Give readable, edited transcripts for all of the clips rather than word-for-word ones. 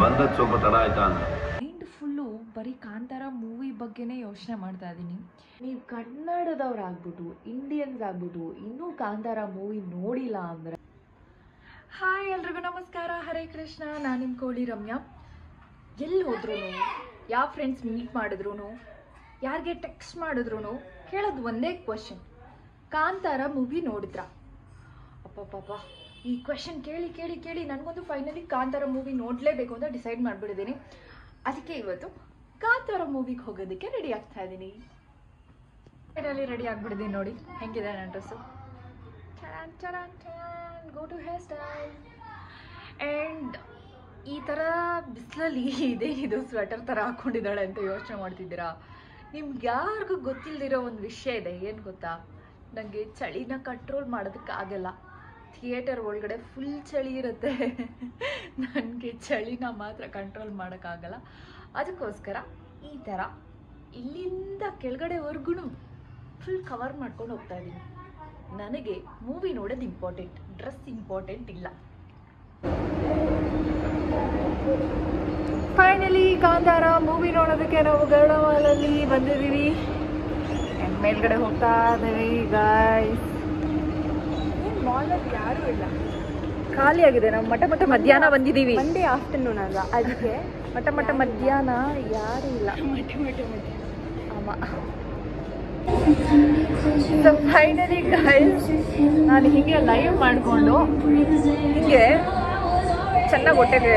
ಬಂದದ್ದು ಸ್ವಲ್ಪ ತಡ ಆಯ್ತಾ ಅಂತ. ಮೈಂಡ್ ಫುಲ್ಲು ಬರೀ ಕಾಂತಾರ ಮೂವಿ ಬಗ್ಗೆನೇ ಯೋಚನೆ ಮಾಡ್ತಾ ಇದ್ದೀನಿ. ನೀವು ಕನ್ನಡದವ್ರಾಗ್ಬಿಟ್ಟು ಇಂಡಿಯನ್ಸ್ ಆಗ್ಬಿಟ್ಟು ಇನ್ನೂ ಕಾಂತಾರ ಮೂವಿ ನೋಡಿಲ್ಲ ಅಂದರೆ ಹಾಯ್ ಎಲ್ರಿಗೂ ನಮಸ್ಕಾರ, ಹರೇ ಕೃಷ್ಣ. ನಾನು ನಿಮ್ಮ ಕೋಳಿ ರಮ್ಯಾ. ಎಲ್ಲಿ ಹೋದ್ರೂ, ಯಾವ ಫ್ರೆಂಡ್ಸ್ ಮೀಟ್ ಮಾಡಿದ್ರು, ಯಾರಿಗೆ ಟೆಕ್ಸ್ಟ್ ಮಾಡಿದ್ರು ಕೇಳೋದು ಒಂದೇ ಕ್ವಶನ್, ಕಾಂತಾರ ಮೂವಿ ನೋಡಿದ್ರಾ? ಅಪ್ಪಪ್ಪ, ಈ ಕ್ವಶನ್ ಕೇಳಿ ಕೇಳಿ ಕೇಳಿ ನನಗೊಂದು ಫೈನಲಿ ಕಾಂತಾರ ಮೂವಿ ನೋಡಲೇಬೇಕು ಅಂತ ಡಿಸೈಡ್ ಮಾಡಿಬಿಟ್ಟಿದ್ದೀನಿ. ಅದಕ್ಕೆ ಇವತ್ತು ಕಾಂತಾರ ಮೂವಿಗೆ ಹೋಗೋದಕ್ಕೆ ರೆಡಿ ಆಗ್ತಾ ಇದ್ದೀನಿ. ಫೈನಲಿ ರೆಡಿ ಆಗಿಬಿಟ್ಟಿದ್ದೀನಿ. ನೋಡಿ ಹೆಂಗಿದೆ ನನ್ನ dress. Go to hairstyle. And ಈ ಥರ ಬಿಸಿಲಲ್ಲಿ ಇದು ಸ್ವೆಟರ್ ಥರ ಹಾಕ್ಕೊಂಡಿದ್ದಾಳೆ ಅಂತ ಯೋಚನೆ ಮಾಡ್ತಿದ್ದೀರಾ? ನಿಮ್ಗೆ ಯಾರಿಗೂ ಗೊತ್ತಿಲ್ಲದಿರೋ ಒಂದು ವಿಷಯ ಇದೆ. ಏನು ಗೊತ್ತಾ? ನನಗೆ ಚಳಿನ ಕಂಟ್ರೋಲ್ ಮಾಡೋದಕ್ಕಾಗಲ್ಲ. ಥಿಯೇಟರ್ ಒಳಗಡೆ ಫುಲ್ ಚಳಿ ಇರುತ್ತೆ, ನನಗೆ ಚಳಿನ ಮಾತ್ರ ಕಂಟ್ರೋಲ್ ಮಾಡೋಕ್ಕಾಗಲ್ಲ. ಅದಕ್ಕೋಸ್ಕರ ಈ ಥರ ಇಲ್ಲಿಂದ ಕೆಳಗಡೆವರೆಗೂ ಫುಲ್ ಕವರ್ ಮಾಡ್ಕೊಂಡು ಹೋಗ್ತಾ ಇದ್ದೀನಿ. ನನಗೆ ಮೂವಿ ನೋಡೋದು ಇಂಪಾರ್ಟೆಂಟ್, ಡ್ರೆಸ್ ಇಂಪಾರ್ಟೆಂಟ್ ಇಲ್ಲ. ಫೈನಲಿ ಕಾಂತಾರ ಮೂವಿ ನೋಡೋದಕ್ಕೆ ನಾವು ಗರುಡಮಾಲಲ್ಲಿ ಬಂದಿದ್ದೀವಿ. ಮೇಲ್ಗಡೆ ಹೋಗ್ತಾ ಇದ್ದೀವಿ ಗಾಯ್ಸ್. ಮಾಲಲ್ಲಿ ಯಾರೂ ಇಲ್ಲ, ಖಾಲಿ ಆಗಿದೆ. ನಾವು ಮಟ್ಟ ಮಧ್ಯಾಹ್ನ ಬಂದಿದ್ದೀವಿ. ಮಂಡೇ ಆಫ್ಟರ್ನೂನ್ ಅಲ್ಲ, ಅದಕ್ಕೆ ಮಟ್ಟ ಮಧ್ಯಾಹ್ನ ಯಾರೂ ಇಲ್ಲ. ಸೊ ಫೈನಲಿ ಗೈಸ್, ನಾನು ಹೀಗೆ ಲೈವ್ ಮಾಡಿಕೊಂಡು ಹೀಗೆ ಚೆನ್ನಾಗಿ ಹೊಟ್ಟೆಗೆ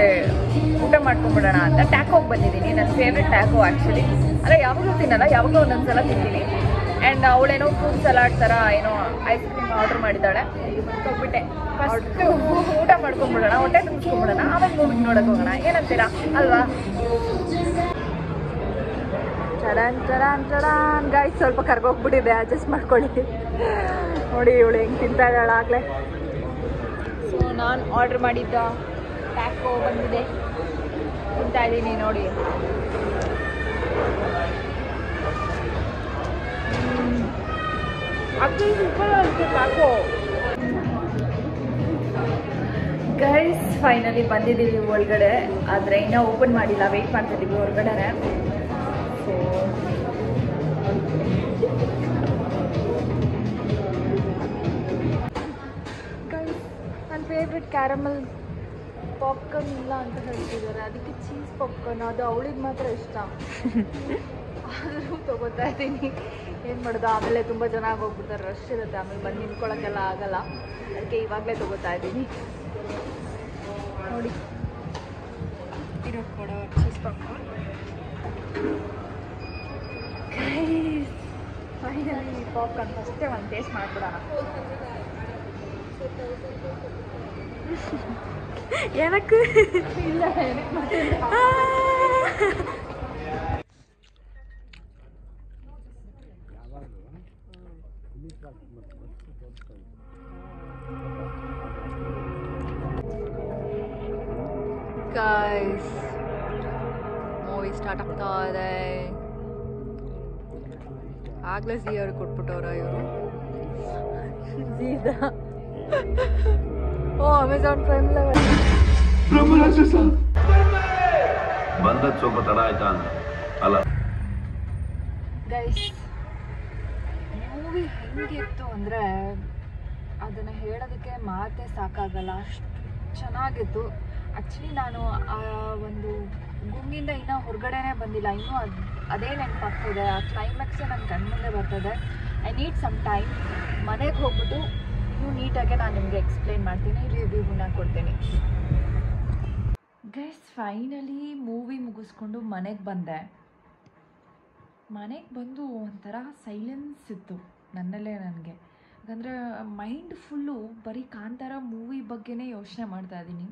ಊಟ ಮಾಡ್ಕೊಂಡ್ಬಿಡೋಣ ಅಂತ ಟ್ಯಾಕೋಗೆ ಬಂದಿದ್ದೀನಿ. ನನ್ನ ಫೇವ್ರೆಟ್ ಟ್ಯಾಕೋ ಆ್ಯಕ್ಚುಲಿ. ಅಲ್ಲ, ಯಾವಾಗಲೂ ತಿನ್ನಲ್ಲ, ಯಾವಾಗಲೂ ಒಂದೊಂದು ಸಲ ತಿಂತೀನಿ. ಆ್ಯಂಡ್ ಅವಳೇನೋ ಫ್ರೂಟ್ ಸಲಾಡ್ ಥರ ಏನೋ ಐಸ್ ಕ್ರೀಮ್ ಆರ್ಡ್ರ್ ಮಾಡಿದ್ದಾಳೆ. ಹೋಗ್ಬಿಟ್ಟೆ ಫಸ್ಟ್ ಊಟ ಮಾಡ್ಕೊಂಡ್ಬಿಡೋಣ, ಹೊಟ್ಟೆ ತುಂಬಿಸ್ಕೊಂಡ್ಬಿಡೋಣ, ಆಮೇಲೆ ಮೂವಿ ನೋಡೋಕೆ ಹೋಗೋಣ. ಏನಂತೀರಾ ಅಲ್ವಾ? ಚಡಾನ್ ಗಾಯ್ಸ್, ಸ್ವಲ್ಪ ಕರ್ಗೋಗ್ಬಿಟ್ಟಿದೆ, ಅಡ್ಜಸ್ಟ್ ಮಾಡ್ಕೊಳ್ಳಿ. ನೋಡಿ ಇವಳು ಹೆಂಗೆ ತಿಂತಾ ಇದ್ದಾಳೆ ಆಗಲೇ. ಸೊ ನಾನು ಆರ್ಡ್ರ್ ಮಾಡಿದ್ದ ಟ್ಯಾಕೋ ಬಂದಿದೆ, ತಿಂತಾ ಇದ್ದೀನಿ ನೋಡಿ. ಅದು ಸೂಪರ್ ಆಗುತ್ತೆ ಟ್ಯಾಕೋ. ಗೈಸ್ ಫೈನಲಿ ಬಂದಿದ್ದೀವಿ ಒಳಗಡೆ, ಆದರೆ ಇನ್ನೂ ಓಪನ್ ಮಾಡಿಲ್ಲ, ವೆಯ್ಟ್ ಮಾಡ್ತಿದ್ದೀವಿ ಹೊರಗಡೆ. ಸೊ ಗೈಸ್, ನನ್ನ ಫೇವ್ರೆಟ್ ಕ್ಯಾರಮಲ್ ಪಾಪ್ಕಾರ್ನ್ ಇಲ್ಲ ಅಂತ ಹೇಳ್ತಿದ್ದಾರೆ, ಅದಕ್ಕೆ ಚೀಸ್ ಪಾಪ್ಕಾರ್ನ್, ಅದು ಅವಳಿಗೆ ಮಾತ್ರ ಇಷ್ಟ. ಆದರೂ ತೊಗೋತಾ ಇದ್ದೀನಿ. ಏನು ಮಾಡೋದು, ಆಮೇಲೆ ತುಂಬ ಜನ ಆಗೋಗ್ಬಿಡ್ತಾರೆ, ರಶ್ ಇರುತ್ತೆ, ಆಮೇಲೆ ಬಂದು ನಿಂತ್ಕೊಳ್ಳೋಕ್ಕೆಲ್ಲ ಆಗಲ್ಲ. ಅದಕ್ಕೆ ಇವಾಗಲೇ ತೊಗೋತಾ ಇದ್ದೀನಿ. ನೋಡಿ ಇರೋದು ಕೊಡೋ ಚೀಸ್ ಪಾಪ್ಕಾರ್ನ್. ಫೈನಲಿ ಪಾಪ್ಕಾರ್ನ್ ಫಸ್ಟೇ ಒಂದು ಟೇಸ್ಟ್ ಮಾಡಿಬಿಡೋಣ. ಏನಕ್ಕೆ ಇಲ್ಲ, ಗೈಸ್ ಮೂವಿ ಸ್ಟಾರ್ಟ್ ಆಗ್ತಾ ಇದೆ. ಆಗ್ಲೇ ಜಿಯರ್ ಕೊಟ್ಬಿಟ್ಟವ್ರ ಇವರು. ಓ ಅಮೆಝಾನ್ ಪ್ರೈಮ್ ಬಂದದ್ದು ಸ್ವಲ್ಪ ತಡ ಆಯ್ತಾ ಅಂತ ಅಲ್ಲ. ಗೈಸ್, ಮೂವಿ ಹೆಂಗಿತ್ತು ಅಂದರೆ ಅದನ್ನು ಹೇಳೋದಕ್ಕೆ ಮಾತೇ ಸಾಕಾಗಲ್ಲ, ಅಷ್ಟು ಚೆನ್ನಾಗಿತ್ತು. ಆ್ಯಕ್ಚುಲಿ ನಾನು ಆ ಒಂದು ಗುಂಗಿಂದ ಇನ್ನೂ ಹೊರಗಡೆನೇ ಬಂದಿಲ್ಲ, ಇನ್ನೂ ಅದೇ ನೆನಪಾಗ್ತಿದೆ. ಆ ಕ್ಲೈಮ್ಯಾಕ್ಸೇ ನನ್ನ ಕಣ್ಮುಂದೆ ಬರ್ತದೆ. I need some time. ಮನೆಗೆ ಹೋಗ್ಬಿಟ್ಟು ಇನ್ನೂ ನೀಟಾಗೆ ನಾನು ನಿಮಗೆ ಎಕ್ಸ್ಪ್ಲೈನ್ ಮಾಡ್ತೀನಿ, ರಿವ್ಯೂನ ಕೊಡ್ತೀನಿ. ಗೈಸ್ ಫೈನಲಿ ಮೂವಿ ಮುಗಿಸ್ಕೊಂಡು ಮನೆಗೆ ಬಂದೆ. ಮನೆಗೆ ಬಂದು ಒಂಥರ ಸೈಲೆನ್ಸ್ ಇತ್ತು ನನ್ನಲ್ಲೇ ನನಗೆ. ಯಾಕಂದರೆ ಮೈಂಡ್ ಫುಲ್ಲು ಬರೀ ಕಾಂತಾರ ಮೂವಿ ಬಗ್ಗೆನೇ ಯೋಚನೆ ಮಾಡ್ತಾ ಇದ್ದೀನಿ.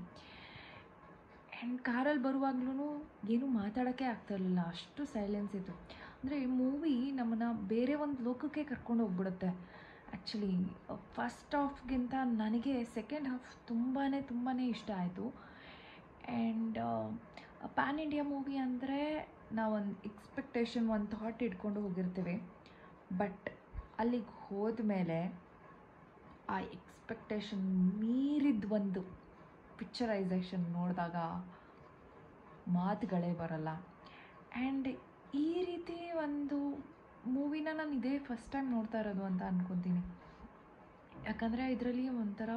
ಆ್ಯಂಡ್ ಕಾರಲ್ಲಿ ಬರುವಾಗ್ಲೂ ಏನೂ ಮಾತಾಡೋಕ್ಕೆ ಆಗ್ತಾಯಿರಲಿಲ್ಲ, ಅಷ್ಟು ಸೈಲೆನ್ಸ್ ಇತ್ತು. ಅಂದರೆ ಈ ಮೂವಿ ನಮ್ಮನ್ನು ಬೇರೆ ಒಂದು ಲೋಕಕ್ಕೆ ಕರ್ಕೊಂಡು ಹೋಗ್ಬಿಡುತ್ತೆ. ಆ್ಯಕ್ಚುಲಿ ಫಸ್ಟ್ ಹಾಫ್ಗಿಂತ ನನಗೆ ಸೆಕೆಂಡ್ ಹಾಫ್ ತುಂಬಾ ಇಷ್ಟ ಆಯಿತು. ಆ್ಯಂಡ್ ಪ್ಯಾನ್ ಇಂಡಿಯಾ ಮೂವಿ ಅಂದರೆ ನಾವೊಂದು ಎಕ್ಸ್ಪೆಕ್ಟೇಷನ್, ಒಂದು ಥಾಟ್ ಇಟ್ಕೊಂಡು ಹೋಗಿರ್ತೀವಿ. ಬಟ್ ಅಲ್ಲಿಗೆ ಹೋದ್ಮೇಲೆ ಆ ಎಕ್ಸ್ಪೆಕ್ಟೇಷನ್ ಮೀರಿದ ಒಂದು ಪಿಕ್ಚರೈಸೇಷನ್ ನೋಡಿದಾಗ ಮಾತುಗಳೇ ಬರಲ್ಲ. ಆ್ಯಂಡ್ ಈ ರೀತಿ ಒಂದು ಮೂವಿನ ನಾನು ಇದೇ ಫಸ್ಟ್ ಟೈಮ್ ನೋಡ್ತಾ ಇರೋದು ಅಂತ ಅಂದ್ಕೊತೀನಿ. ಯಾಕಂದರೆ ಇದರಲ್ಲಿ ಒಂಥರ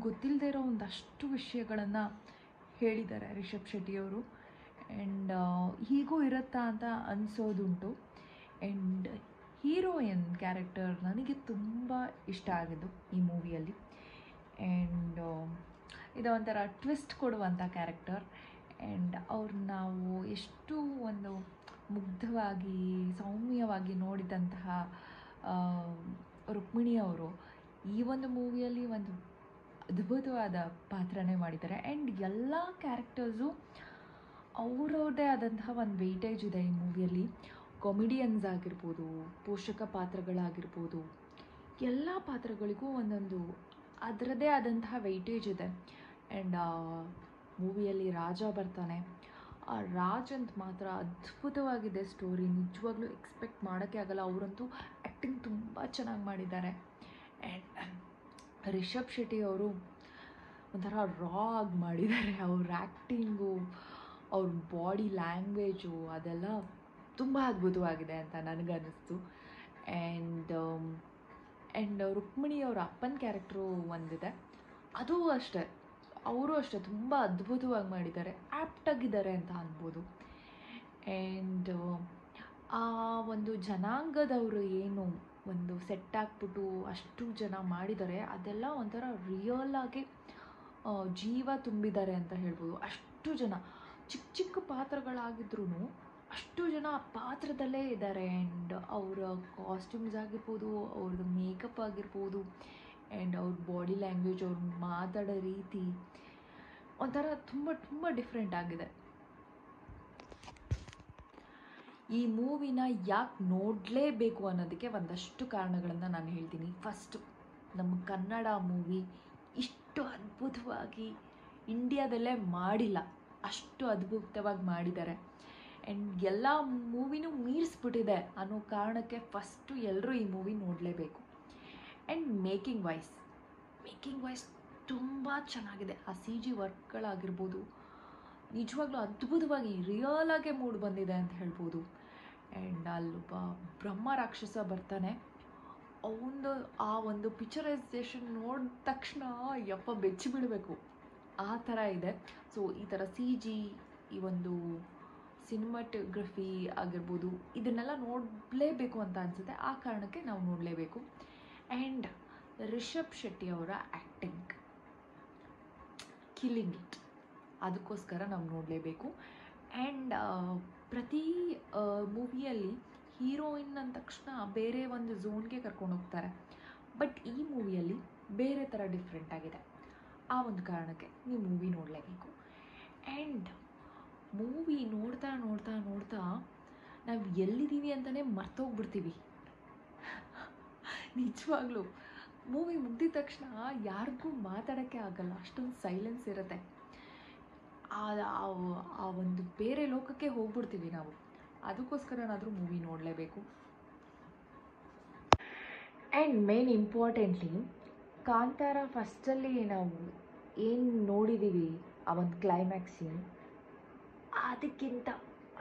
ಗೊತ್ತಿಲ್ಲದೆ ಇರೋ ಒಂದಷ್ಟು ವಿಷಯಗಳನ್ನು ಹೇಳಿದ್ದಾರೆ ರಿಷಬ್ ಶೆಟ್ಟಿಯವರು. ಆ್ಯಂಡ್ ಹೀಗೂ ಇರುತ್ತಾ ಅಂತ ಅನಿಸೋದುಂಟು. ಆ್ಯಂಡ್ ಹೀರೋಯಿನ್ ಕ್ಯಾರೆಕ್ಟರ್ ನನಗೆ ತುಂಬ ಇಷ್ಟ ಆಗಿದ್ದು ಈ ಮೂವಿಯಲ್ಲಿ. ಆ್ಯಂಡ್ ಇದು ಒಂಥರ ಟ್ವಿಸ್ಟ್ ಕೊಡುವಂಥ ಕ್ಯಾರೆಕ್ಟರ್. ಆ್ಯಂಡ್ ಅವ್ರು ನಾವು ಎಷ್ಟು ಒಂದು ಮುಗ್ಧವಾಗಿ ಸೌಮ್ಯವಾಗಿ ನೋಡಿದಂತಹ ರುಕ್ಮಿಣಿಯವರು ಈ ಒಂದು ಮೂವಿಯಲ್ಲಿ ಒಂದು ಅದ್ಭುತವಾದ ಪಾತ್ರನೇ ಮಾಡಿದ್ದಾರೆ. ಆ್ಯಂಡ್ ಎಲ್ಲ ಕ್ಯಾರೆಕ್ಟರ್ಸು ಅವ್ರವ್ರದ್ದೇ ಆದಂತಹ ಒಂದು ವೆಯ್ಟೇಜ್ ಇದೆ ಈ ಮೂವಿಯಲ್ಲಿ. ಕಾಮಿಡಿಯನ್ಸ್ ಆಗಿರ್ಬೋದು, ಪೋಷಕ ಪಾತ್ರಗಳಾಗಿರ್ಬೋದು, ಎಲ್ಲ ಪಾತ್ರಗಳಿಗೂ ಒಂದೊಂದು ಅದರದ್ದೇ ಆದಂತಹ ವೆಯ್ಟೇಜ್ ಇದೆ. ಆ್ಯಂಡ್ ಮೂವಿಯಲ್ಲಿ ರಾಜ ಬರ್ತಾನೆ. ಆ ರಾಜ್ ಅಂತ ಮಾತ್ರ ಅದ್ಭುತವಾಗಿದೆ ಸ್ಟೋರಿ. ನಿಜವಾಗ್ಲೂ ಎಕ್ಸ್ಪೆಕ್ಟ್ ಮಾಡೋಕ್ಕೆ ಆಗಲ್ಲ. ಅವರಂತೂ ಆ್ಯಕ್ಟಿಂಗ್ ತುಂಬ ಚೆನ್ನಾಗಿ ಮಾಡಿದ್ದಾರೆ. ಆ್ಯಂಡ್ ರಿಷಬ್ ಶೆಟ್ಟಿ ಅವರು ಒಂಥರ ರಾ ಆಗಿ ಮಾಡಿದ್ದಾರೆ. ಅವ್ರ ಆ್ಯಕ್ಟಿಂಗು, ಅವ್ರ ಬಾಡಿ ಲ್ಯಾಂಗ್ವೇಜು ಅದೆಲ್ಲ ತುಂಬ ಅದ್ಭುತವಾಗಿದೆ ಅಂತ ನನಗನ್ನಿಸ್ತು. ಆ್ಯಂಡ್ ರುಕ್ಮಿಣಿಯವರ ಅಪ್ಪನ ಕ್ಯಾರೆಕ್ಟ್ರು ಒಂದಿದೆ, ಅದು ಅಷ್ಟೇ, ಅವರು ಅಷ್ಟೇ ತುಂಬ ಅದ್ಭುತವಾಗಿ ಮಾಡಿದ್ದಾರೆ, ಆ್ಯಪ್ಟಾಗಿದ್ದಾರೆ ಅಂತ ಅನ್ಬೋದು. ಆ್ಯಂಡ್ ಆ ಒಂದು ಜನಾಂಗದವರು ಏನು ಒಂದು ಸೆಟ್ ಹಾಕ್ಬಿಟ್ಟು ಅಷ್ಟು ಜನ ಮಾಡಿದ್ದಾರೆ, ಅದೆಲ್ಲ ಒಂಥರ ರಿಯಲ್ ಆಗಿ ಜೀವ ತುಂಬಿದ್ದಾರೆ ಅಂತ ಹೇಳ್ಬೋದು. ಅಷ್ಟು ಜನ ಚಿಕ್ಕ ಚಿಕ್ಕ ಪಾತ್ರಗಳಾಗಿದ್ರೂ ಅಷ್ಟು ಜನ ಆ ಪಾತ್ರದಲ್ಲೇ ಇದ್ದಾರೆ. ಆ್ಯಂಡ್ ಅವರ ಕಾಸ್ಟ್ಯೂಮ್ಸ್ ಆಗಿರ್ಬೋದು, ಅವ್ರದ್ದು ಮೇಕಪ್ ಆಗಿರ್ಬೋದು, ಆ್ಯಂಡ್ ಅವ್ರ ಬಾಡಿ ಲ್ಯಾಂಗ್ವೇಜ್, ಅವ್ರು ಮಾತಾಡೋ ರೀತಿ ಒಂಥರ ತುಂಬ ತುಂಬ ಡಿಫ್ರೆಂಟ್ ಆಗಿದೆ. ಈ ಮೂವಿನ ಯಾಕೆ ನೋಡಲೇಬೇಕು ಅನ್ನೋದಕ್ಕೆ ಒಂದಷ್ಟು ಕಾರಣಗಳನ್ನು ನಾನು ಹೇಳ್ತೀನಿ. ಫಸ್ಟು, ನಮ್ಮ ಕನ್ನಡ ಮೂವಿ ಇಷ್ಟು ಅದ್ಭುತವಾಗಿ ಇಂಡಿಯಾದಲ್ಲೇ ಮಾಡಿಲ್ಲ, ಅಷ್ಟು ಅದ್ಭುತವಾಗಿ ಮಾಡಿದ್ದಾರೆ. ಆ್ಯಂಡ್ ಎಲ್ಲ ಮೂವಿನೂ ಮೀರಿಸ್ಬಿಟ್ಟಿದೆ ಅನ್ನೋ ಕಾರಣಕ್ಕೆ ಫಸ್ಟು ಎಲ್ಲರೂ ಈ ಮೂವಿ ನೋಡಲೇಬೇಕು. ಆ್ಯಂಡ್ ಮೇಕಿಂಗ್ ವೈಸ್ ತುಂಬ ಚೆನ್ನಾಗಿದೆ. ಆ CG ವರ್ಕ್ಗಳಾಗಿರ್ಬೋದು ನಿಜವಾಗ್ಲೂ ಅದ್ಭುತವಾಗಿ ರಿಯಲಾಗೆ ಮೂಡ್ ಬಂದಿದೆ ಅಂತ ಹೇಳ್ಬೋದು. ಆ್ಯಂಡ್ ಅಲ್ಲೊಬ್ಬ ಬ್ರಹ್ಮ ರಾಕ್ಷಸ ಬರ್ತಾನೆ, ಆ ಒಂದು ಪಿಕ್ಚರೈಸೇಷನ್ ನೋಡಿದ ತಕ್ಷಣ ಯಪ್ಪ ಬೆಚ್ಚಿ ಬಿಡಬೇಕು ಆ ಥರ ಇದೆ. ಸೊ ಈ ಥರ CG, ಈ ಒಂದು ಸಿನಿಮಾಟೋಗ್ರಫಿ ಆಗಿರ್ಬೋದು, ಇದನ್ನೆಲ್ಲ ನೋಡಲೇಬೇಕು ಅಂತ ಅನಿಸುತ್ತೆ. ಆ ಕಾರಣಕ್ಕೆ ನಾವು ನೋಡಲೇಬೇಕು. ಆ್ಯಂಡ್ ರಿಷಬ್ ಶೆಟ್ಟಿ ಅವರ ಆ್ಯಕ್ಟಿಂಗ್ ಕಿಲ್ಲಿಂಗ್ ಇಟ್, ಅದಕ್ಕೋಸ್ಕರ ನಾವು ನೋಡಲೇಬೇಕು. ಆ್ಯಂಡ್ ಪ್ರತಿ ಮೂವಿಯಲ್ಲಿ ಹೀರೋಯಿನ್ ಅಂದ ತಕ್ಷಣ ಬೇರೆ ಒಂದು ಝೋನ್ಗೆ ಕರ್ಕೊಂಡು ಹೋಗ್ತಾರೆ, ಬಟ್ ಈ ಮೂವಿಯಲ್ಲಿ ಬೇರೆ ಥರ ಡಿಫ್ರೆಂಟ್ ಆಗಿದೆ. ಆ ಒಂದು ಕಾರಣಕ್ಕೆ ನೀವು ಮೂವಿ ನೋಡಲೇಬೇಕು. ಆ್ಯಂಡ್ ಮೂವಿ ನೋಡ್ತಾ ನೋಡ್ತಾ ನೋಡ್ತಾ ನಾವು ಎಲ್ಲಿದ್ದೀವಿ ಅಂತಲೇ ಮರ್ತೋಗ್ಬಿಡ್ತೀವಿ. ನಿಜವಾಗ್ಲೂ ಮೂವಿ ಮುಗಿದ ತಕ್ಷಣ ಯಾರಿಗೂ ಮಾತಾಡೋಕ್ಕೆ ಆಗಲ್ಲ, ಅಷ್ಟೊಂದು ಸೈಲೆನ್ಸ್ ಇರುತ್ತೆ. ಆ ಒಂದು ಬೇರೆ ಲೋಕಕ್ಕೆ ಹೋಗ್ಬಿಡ್ತೀವಿ ನಾವು. ಅದಕ್ಕೋಸ್ಕರನಾದರೂ ಮೂವಿ ನೋಡಲೇಬೇಕು. ಆ್ಯಂಡ್ ಮೇನ್ ಇಂಪಾರ್ಟೆಂಟ್ಲಿ, ಕಾಂತಾರ ಫಸ್ಟಲ್ಲಿ ನಾವು ಏನು ನೋಡಿದ್ದೀವಿ ಆ ಒಂದು ಕ್ಲೈಮ್ಯಾಕ್ಸ್ ಸೀನ್, ಅದಕ್ಕಿಂತ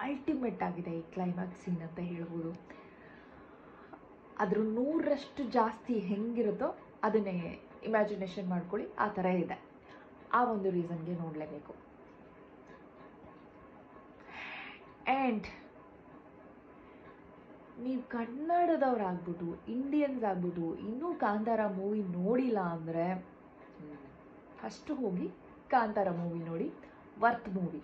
ಅಲ್ಟಿಮೇಟ್ ಆಗಿದೆ ಈ ಕ್ಲೈಮ್ಯಾಕ್ಸ್ ಸೀನ್ ಅಂತ ಹೇಳ್ಬೋದು. ಅದ್ರ 100ರಷ್ಟು ಜಾಸ್ತಿ ಹೆಂಗಿರುತ್ತೋ ಅದನ್ನೇ ಇಮ್ಯಾಜಿನೇಷನ್ ಮಾಡ್ಕೊಳ್ಳಿ, ಆ ಥರ ಇದೆ. ಆ ಒಂದು ರೀಸನ್ಗೆ ನೋಡಲೇಬೇಕು. ಆ್ಯಂಡ್ ನೀವು ಕನ್ನಡದವ್ರಾಗ್ಬಿಟ್ಟು, ಇಂಡಿಯನ್ಸ್ ಆಗ್ಬಿಟ್ಟು ಇನ್ನೂ ಕಾಂತಾರ ಮೂವಿ ನೋಡಿಲ್ಲ ಅಂದರೆ ಫಸ್ಟು ಹೋಗಿ ಕಾಂತಾರ ಮೂವಿ ನೋಡಿ, ವರ್ತ್ ಮೂವಿ.